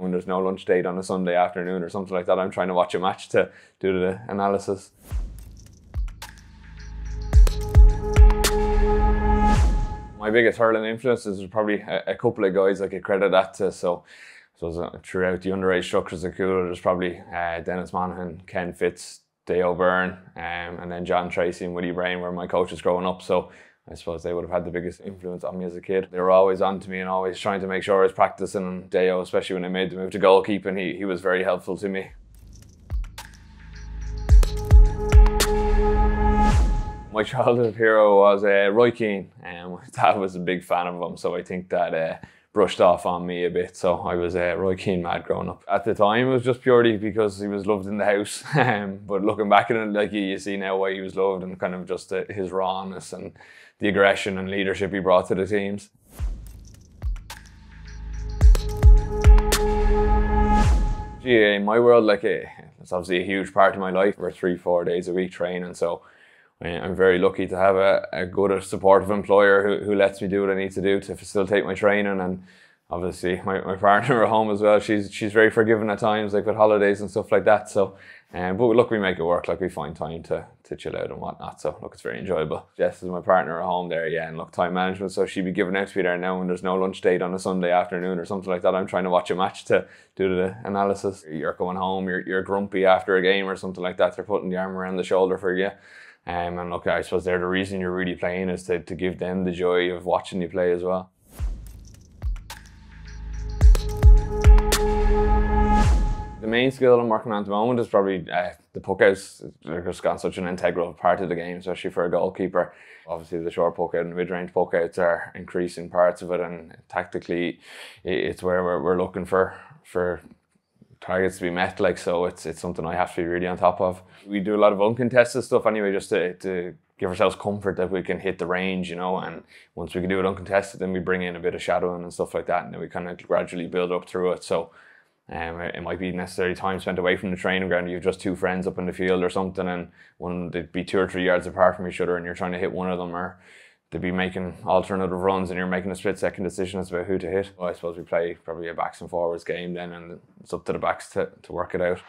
when there's no lunch date on a Sunday afternoon or something like that, I'm trying to watch a match to do the analysis. My biggest hurling influences is probably a couple of guys I could credit that to. So throughout the underage structures of Cuala, there's probably Dennis Monaghan, Ken Fitz, Dale Byrne, and then John Tracy and Willie Brain were my coaches growing up. So I suppose they would have had the biggest influence on me as a kid. They were always on to me and always trying to make sure I was practicing. And Deo, especially when I made the move to goalkeeping, he was very helpful to me. My childhood hero was Roy Keane, and my dad was a big fan of him, so I think that brushed off on me a bit. So I was Roy Keane mad growing up. At the time, it was just purely because he was loved in the house. But looking back at it, like you see now why he was loved, and kind of just his rawness and the aggression and leadership he brought to the teams. GAA in my world, like it's obviously a huge part of my life. We're 3-4 days a week training, so I'm very lucky to have a good, supportive employer who lets me do what I need to do to facilitate my training. And obviously my partner at home as well, she's very forgiving at times, like with holidays and stuff like that. So, but look, we make it work. Like we find time to chill out and whatnot. So look, it's very enjoyable. Jess is my partner at home there, yeah, and look, time management. So she'd be giving out to me there now when there's no lunch date on a Sunday afternoon or something like that. I'm trying to watch a match to do the analysis. You're going home, you're grumpy after a game or something like that. They're putting the arm around the shoulder for you. And look, I suppose they're the reason you're really playing is to give them the joy of watching you play as well. The main skill I'm working on at the moment is probably the puck outs. They're just got such an integral part of the game, especially for a goalkeeper. Obviously the short puck out and mid-range puck outs are increasing parts of it, and tactically it's where we're looking for targets to be met, like, so it's something I have to be really on top of. We do a lot of uncontested stuff anyway, just to give ourselves comfort that we can hit the range, you know, and once we can do it uncontested, then we bring in a bit of shadowing and stuff like that, and then we kind of gradually build up through it. So it might be necessary time spent away from the training ground. You've just two friends up in the field or something, and they'd be 2 or 3 yards apart from each other, and you're trying to hit one of them, or they'd be making alternative runs and you're making a split-second decision as about who to hit. Well, I suppose we play probably a backs and forwards game then, and it's up to the backs to work it out.